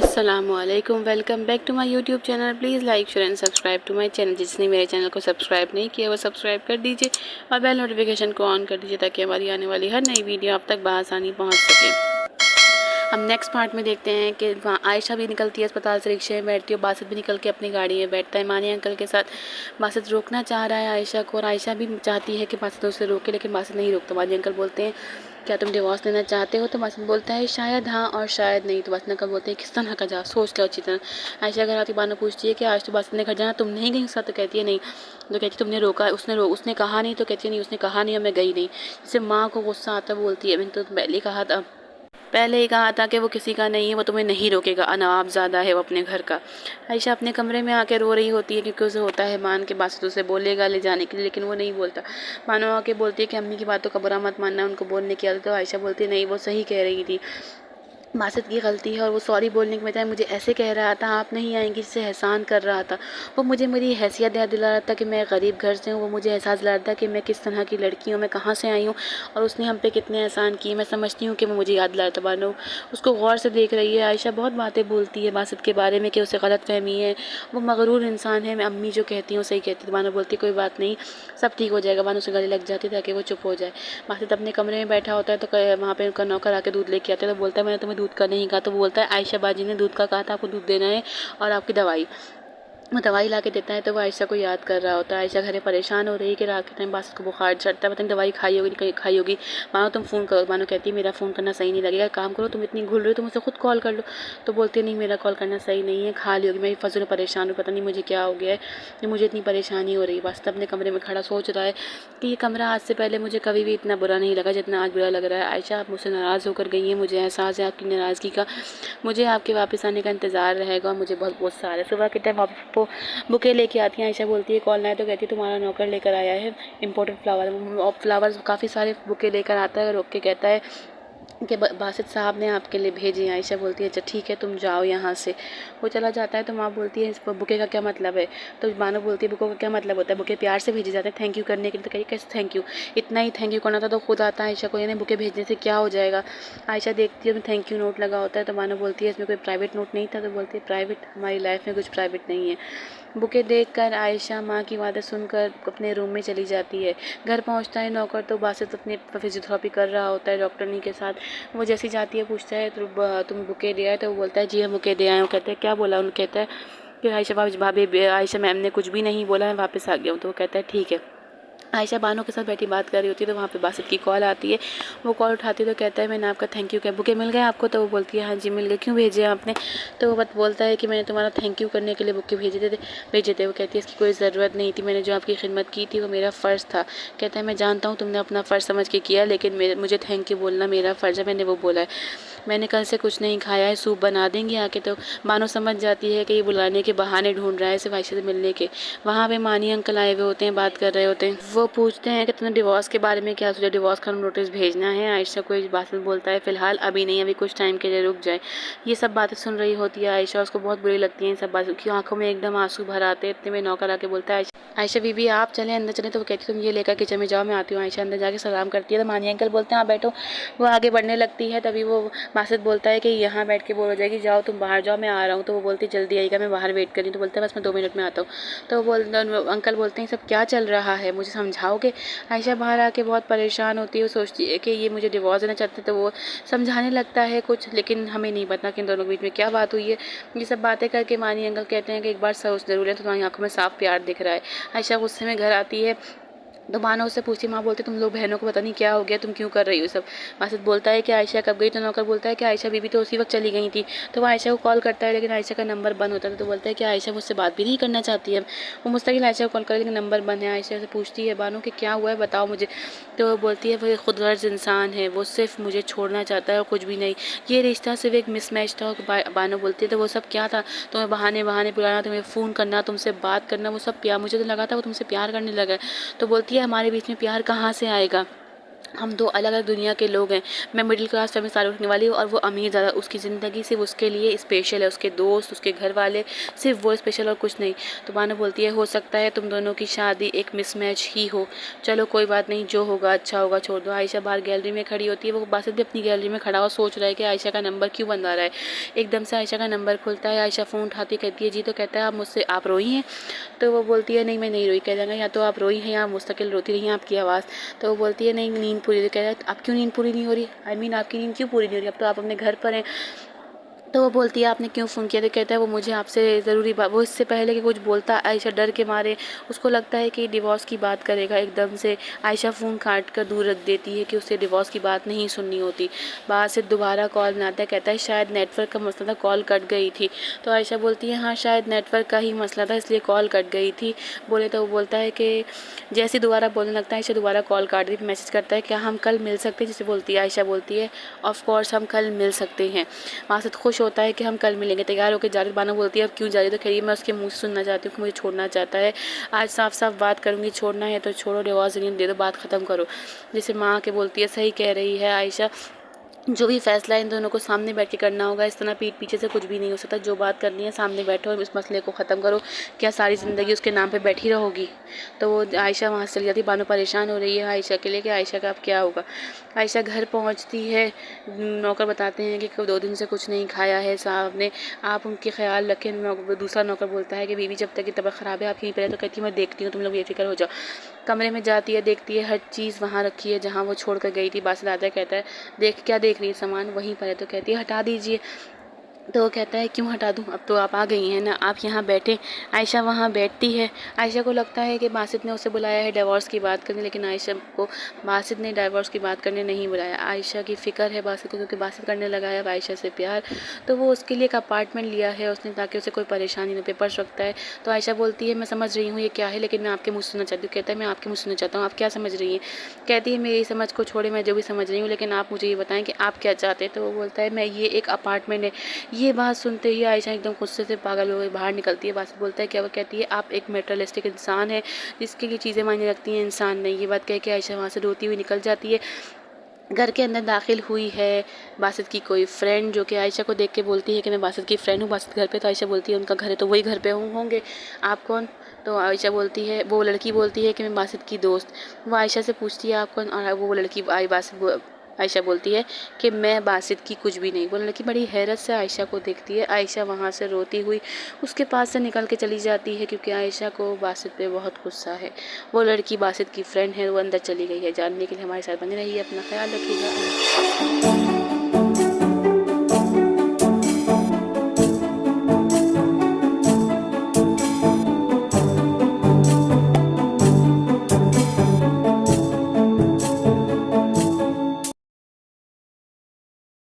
अस्सलामुअलैकुम, welcome back to my YouTube channel. Please like share and subscribe to my channel. जिसने मेरे channel को subscribe नहीं किया वो सब्सक्राइब कर दीजिए और बेल नोटिफिकेशन को ऑन कर दीजिए ताकि हमारी आने वाली हर नई वीडियो आप तक बआसानी पहुंच सके। हम नेक्स्ट पार्ट में देखते हैं कि वहाँ आयशा भी निकलती है अस्पताल से, रिक्शे में बैठती है और बासित भी निकल के अपनी गाड़ी में बैठता है मानी अंकल के साथ। बासित रोकना चाह रहा है आयशा को और आयशा भी चाहती है कि बासित उसे रोके, लेकिन बासित नहीं रोकता। मानी अंकल बोलते हैं क्या तुम डिवोर्स लेना चाहते हो? तो बासित बोलता है शायद हाँ और शायद नहीं। तो बासित अंकल बोलते हैं किस तरह का जा, सोच लो अच्छी तरह। आयशा घर आती बानो पूछती है कि आज तो बासित ने घर जाना, तुम नहीं गई साथ? तो कहती है नहीं। तो कहती तुमने रोका, उसने कहा नहीं? तो कहती है नहीं उसने कहा नहीं और मैं गई नहीं। जैसे माँ को गुस्सा आता बोलती है मैंने तो पहले ही कहा था कि वो किसी का नहीं है, वो तुम्हें नहीं रोकेगा, अनवाब ज़्यादा है वो अपने घर का। आयशा अपने कमरे में आके रो रही होती है क्योंकि उसे होता है मान के बासित उसे बोलेगा ले जाने के लिए, लेकिन वो नहीं बोलता। मानो आके बोलती है कि अम्मी की बातों का बुरा मत मानना, उनको बोलने की आदत। तो आयशा बोलती है नहीं वो सही कह रही थी, बासित की गलती है और वो सॉरी बोलने के बजाय मुझे ऐसे कह रहा था आप नहीं आएंगी, जिससे एहसान कर रहा था। वो मुझे मेरी हैसियत याद दिला रहा था कि मैं गरीब घर से हूँ, वो मुझे एहसास दिला रहा था कि मैं किस तरह की लड़की हूँ, मैं कहाँ से आई हूँ और उसने हम पे कितने एहसान किए। मैं समझती हूँ कि वो मुझे याद दिला रहा था। बानो उसको गौर से देख रही है। आयशा बहुत बातें बोलती है बासित के बारे में कि उसे गलत फहमी है, वो मगरूर इंसान है। मैं अम्मी जो कहती हूँ सही कहती थी। बानो बोलती कोई बात नहीं, सब ठीक हो जाएगा। बानो उसे गले लग जाती ताकि वो चुप हो जाए। बासित अपने कमरे में बैठा होता है तो वहाँ पे उनका नौकर आके दूध लेके आता है। तो बोलता है मैंने तुम्हें दूध का नहीं कहा। तो बोलता है आयशा बाजी ने दूध का कहा था, आपको दूध देना है और आपकी दवाई। वो दवाई ला के देता है तो वो आयशा को याद कर रहा होता है। आयशा घर में परेशान हो रही है कि रात के टाइम बासित को बुखार चढ़ता है, पता नहीं दवाई खाई होगी नहीं खाई होगी। मानो तुम फ़ोन करो। मानो कहती है मेरा फ़ोन करना सही नहीं लगेगा, काम करो तुम इतनी घुल रही हो तो मुझसे खुद कॉल कर लो। तो बोलती है नहीं मेरा कॉल करना सही नहीं है, खा ली होगी, मैं फजूल परेशान हूँ, पता नहीं मुझे क्या हो गया है कि मुझे इतनी परेशानी हो रही है। बासित अपने कमरे में खड़ा सोच रहा है कि ये कमरा आज से पहले मुझे कभी भी इतना बुरा नहीं लगा जितना आज बुरा लग रहा है। आयशा आप मुझसे नाराज़ होकर गई हैं, मुझे एहसास है आपकी नाराज़गी का, मुझे आपके वापस आने का इंतज़ार रहेगा और मुझे बहुत गुस्सा आ रहा है। सुबह के टाइम आपको बुके लेके आती हैं। आयशा बोलती है कॉल ना है तो कहती है तुम्हारा नौकर लेकर आया है इंपॉर्टेंट फ्लावर, और फ्लावर्स काफ़ी सारे बुके लेकर आता है, रोक के कहता है कि बासित साहब ने आपके लिए भेजे हैं। आयशा बोलती है अच्छा ठीक है तुम जाओ यहाँ से। वो चला जाता है तो माँ बोलती है इस बुके का क्या मतलब है? तो मानो बोलती है बुके का क्या मतलब होता है, बुके प्यार से भेजे जाते हैं थैंक यू करने के लिए। तो कहिए कैसे थैंक यू, इतना ही थैंक यू करना था तो खुद आता है आयशा को, यानी बुके भेजने से क्या हो जाएगा। आयशा देखती है उसमें थैंक यू नोट लगा होता है। तो मानो बोलती है इसमें कोई प्राइवेट नोट नहीं था। तो बोलती है प्राइवेट, हमारी लाइफ में कुछ प्राइवेट नहीं है। बुके देखकर आयशा माँ की बातें सुनकर अपने रूम में चली जाती है। घर पहुँचता है नौकर तो बासित अपनी फिजियोथेरेपी कर रहा होता है डॉक्टरनी के साथ। वो जैसी जाती है पूछता है तुम बुके दे आए? तो वो बोलता है जी हम बुके दे आए। वो कहते हैं क्या बोला? उन्होंने कहता है कि आयशा भाभी आयशा मैम ने कुछ भी नहीं बोला, मैं वापस आ गया हूँ। तो वो कहता है ठीक है। आयशा बानो के साथ बैठी बात कर रही होती है तो वहाँ पे बासित की कॉल आती है। वो कॉल उठाती है तो कहता है मैंने आपका थैंक यू किया, बुके मिल गए आपको? तो वो बोलती है हाँ जी मिल गए, क्यों भेजे आपने? तो वो बोलता है कि मैंने तुम्हारा थैंक यू करने के लिए बुके भेजे थे। वो कहती है इसकी कोई ज़रूरत नहीं थी, मैंने जो आपकी खिदमत की थी वो मेरा फ़र्ज़ था। कहता है मैं जानता हूँ तुमने अपना फ़र्ज़ समझ के किया, लेकिन मुझे थैंक यू बोलना मेरा फ़र्ज़ है, मैंने वो बोला है। मैंने कल से कुछ नहीं खाया है, सूप बना देंगी आके? तो बानो समझ जाती है कि ये बुलाने के बहाने ढूंढ रहा है सिर्फ आयशा से मिलने के। वहाँ पे मानी अंकल आए हुए होते हैं, बात कर रहे होते हैं। वो पूछते हैं कि तुमने डिवोर्स के बारे में क्या सोचा, डिवोर्स का नोटिस भेजना है? आयशा को इस बात में बोलता है फ़िलहाल अभी नहीं, अभी कुछ टाइम के लिए रुक जाए। ये सब बातें सुन रही होती है आयशा, उसको बहुत बुरी लगती हैं इन सब बातों की, आंखों में एकदम आंसू भर आते हैं। इतने में नौकर आके बोलता है आयशा बीबी आप चलें अंदर चलें। तो वो कहती है तुम ये लेकर किचन में जाओ, मैं आती हूँ। आयशा अंदर जाके सलाम करती है तो मानी अंकल बोलते हैं हाँ बैठो। वो आगे बढ़ने लगती है तभी वो बासित बोलता है कि यहाँ बैठ के बोल हो जाएगी, जाओ तुम बाहर जाओ मैं आ रहा हूँ। तो वो बोलती है जल्दी आएगा, मैं बाहर वेट कर रही हूँ। तो बोलता है बस मैं 2 मिनट में आता हूँ। तो अंकल बोलते हैं सब क्या चल रहा है, मुझे समझाओगे? आयशा बाहर आके बहुत परेशान होती है, वो सोचती है कि ये मुझे डिवोर्स देना चाहते। तो वो समझाने लगता है कुछ, लेकिन हमें नहीं पता कि इन दोनों के बीच में क्या बात हुई है। ये सब बातें करके मानी अंकल कहते हैं कि एक बार सोच ज़रूर है, तो तुम्हारी आंखों में साफ प्यार दिख रहा है। आयशा गुस्से में घर आती है तो मानो उससे पूछती, माँ बोलती तुम लोग बहनों को पता नहीं क्या हो गया, तुम क्यों कर रही हो सब? बासित बोलता है कि आयशा कब गई? तो नौकर बोलता है कि आयशा बीबी तो उसी वक्त चली गई थी। तो वो आयशा को कॉल करता है लेकिन आयशा का नंबर बंद होता है। तो बोलता है कि आयशा मुझसे बात भी नहीं करना चाहती है। वो मुस्तकिल आयशा को कॉल करे लेकिन नंबर बंद है। आयशा से पूछती है बानो कि क्या हुआ है बताओ मुझे। तो वो बोलती है वो खुद गर्ज इंसान है, वो सिर्फ मुझे छोड़ना चाहता है और कुछ भी नहीं, ये रिश्ता सिर्फ एक मिसमैच था। बानो बोलती है तो वो सब क्या था? तुम्हें बहाने बहाने बुलाना, तुम्हें फ़ोन करना, तुमसे बात करना, वो सब प्यार? मुझे तो लगा था वो तुमसे प्यार करने लगा है। तो बोलती है हमारे बीच में प्यार कहाँ से आएगा? हम दो अलग अलग दुनिया के लोग हैं। मैं मिडिल क्लास फैमिली से ताल्लुक़ रखने वाली हूँ और वो अमीर ज़्यादा। उसकी ज़िंदगी सिर्फ उसके लिए स्पेशल है, उसके दोस्त, उसके घर वाले, सिर्फ वो स्पेशल और कुछ नहीं। तो बानो बोलती है हो सकता है तुम दोनों की शादी एक मिसमैच ही हो, चलो कोई बात नहीं, जो होगा अच्छा होगा, छोड़ दो। आयशा बाहर गैलरी में खड़ी होती है। वो बासित भी अपनी गैलरी में खड़ा हुआ सोच रहा है कि आयशा का नंबर क्यों बंद आ रहा है। एकदम से आयशा का नंबर खुलता है। आयशा फ़ोन उठाती कहती है जी। तो कहता है आप मुझसे आप रोई हैं। तो वो बोलती है नहीं मैं नहीं रोई। कह देंगे या तो आप रोई हैं या मुस्तकिल रोती रही हैं आपकी आवाज़। तो वो बोलती है नहीं नींद पूरी। कह रहा है आप क्यों नींद पूरी नहीं हो रही, आई मीन आपकी नींद क्यों पूरी नहीं हो रही, अब तो आप अपने घर पर हैं। तो वो बोलती है आपने क्यों फ़ोन किया। तो कहता है वो मुझे आपसे ज़रूरी बात। वो इससे पहले कि कुछ बोलता आयशा डर के मारे उसको लगता है कि डिवोर्स की बात करेगा। एकदम से आयशा फ़ोन काट कर दूर रख देती है कि उसे डिवोर्स की बात नहीं सुननी होती। बाहर से दोबारा कॉल बनाता है। कहता है शायद नेटवर्क का मसला था, कॉल कट गई थी। तो आयशा बोलती है हाँ शायद नेटवर्क का ही मसला था इसलिए कॉल कट गई थी। बोले तो वो बोलता है कि जैसे दोबारा बोलने लगता है आयशा दोबारा कॉल काट दी। मैसेज करता है क्या हम कल मिल सकते हैं। जिसे बोलती है आयशा बोलती है ऑफ कोर्स हम कल मिल सकते हैं। मासूद खुश होता है कि हम कल मिलेंगे। तैयार होकर जा रही। बानो बोलती है अब क्यों जा रही। तो कह रही मैं उसके मुंह से सुनना चाहती हूँ कि मुझे छोड़ना चाहता है। आज साफ साफ बात करूँगी, छोड़ना है तो छोड़ो, डिवोर्स दे दो, बात ख़त्म करो। जैसे माँ के बोलती है सही कह रही है आयशा, जो भी फैसला इन दोनों को सामने बैठ के करना होगा। इस तरह पीठ पीछे से कुछ भी नहीं हो सकता। जो बात करनी है सामने बैठो और इस मसले को ख़त्म करो। क्या सारी ज़िंदगी उसके नाम पे बैठी रहोगी। तो वो आयशा वहाँ से चली जाती। बानो परेशान हो रही है आयशा के लिए कि आयशा का अब क्या होगा। आयशा घर पहुँचती है। नौकर बताते हैं कि 2 दिन से कुछ नहीं खाया है साहब ने, आप उनके ख्याल रखें। दूसरा नौकर बोलता है कि बीवी जब तक की तबीयत ख़राब है आप यहीं पर है। तो कहती है मैं देखती हूँ, तुम लोग बेफिक्र हो जाओ। कमरे में जाती है, देखती है हर चीज़ वहाँ रखी है जहाँ वो छोड़ कर गई थी। बासित आता है कहता है देख क्या देख रही है, सामान वहीं पर है। तो कहती है हटा दीजिए। तो वो कहता है क्यों हटा दूँ, अब तो आप आ गई हैं ना, आप यहाँ बैठें। आयशा वहाँ बैठती है। आयशा को लगता है कि बासित ने उसे बुलाया है डिवोर्स की बात करने, लेकिन आयशा को बासित ने डिवोर्स की बात करने नहीं बुलाया। आयशा की फ़िक्र है बासित को, क्योंकि बासित करने लगा है अब आयशा से प्यार। तो वो उसके लिए एक अपार्टमेंट लिया है उसने ताकि उसे कोई परेशानी न, पेपर्स रखता है। तो आयशा बोलती है मैं समझ रही हूँ ये क्या है, लेकिन मैं आपके मुँह से सुनना चाहती हूँ। कहता है मैं आपके मुँह से सुनना चाहता हूँ, आप क्या समझ रही हैं। कहती है मेरी समझ को छोड़े, मैं जो भी समझ रही हूँ, लेकिन आप मुझे ये बताएं कि आप क्या चाहते हैं। तो वो बोलता है मैं ये एक अपार्टमेंट है। ये बात सुनते ही आयशा एकदम गुस्से से पागल हो गई, बाहर निकलती है। बासित बोलता है क्या। वो कहती है आप एक मटेरियलिस्टिक इंसान है जिसके लिए चीज़ें मायने रखती हैं, इंसान नहीं। ये बात कह के आयशा वहाँ से रोती हुई निकल जाती है। घर के अंदर दाखिल हुई है बासित की कोई फ्रेंड, जो कि आयशा को देख के बोलती है कि मैं बासित की फ्रेंड हूँ। बासित घर पे। तो आयशा बोलती है उनका घर है तो वही घर पे होंगे, आप कौन। तो आयशा बोलती है, वो लड़की बोलती है कि मैं बासित की दोस्त। वो आयशा से पूछती है आप कौन, और वो लड़की आयशा बोलती है कि मैं बासित की कुछ भी नहीं। वो लड़की बड़ी हैरत से आयशा को देखती है। आयशा वहाँ से रोती हुई उसके पास से निकल के चली जाती है, क्योंकि आयशा को बासित पे बहुत गुस्सा है। वो लड़की बासित की फ्रेंड है, वो अंदर चली गई है। जानने के लिए हमारे साथ बने रहिए, अपना ख्याल रखिएगा।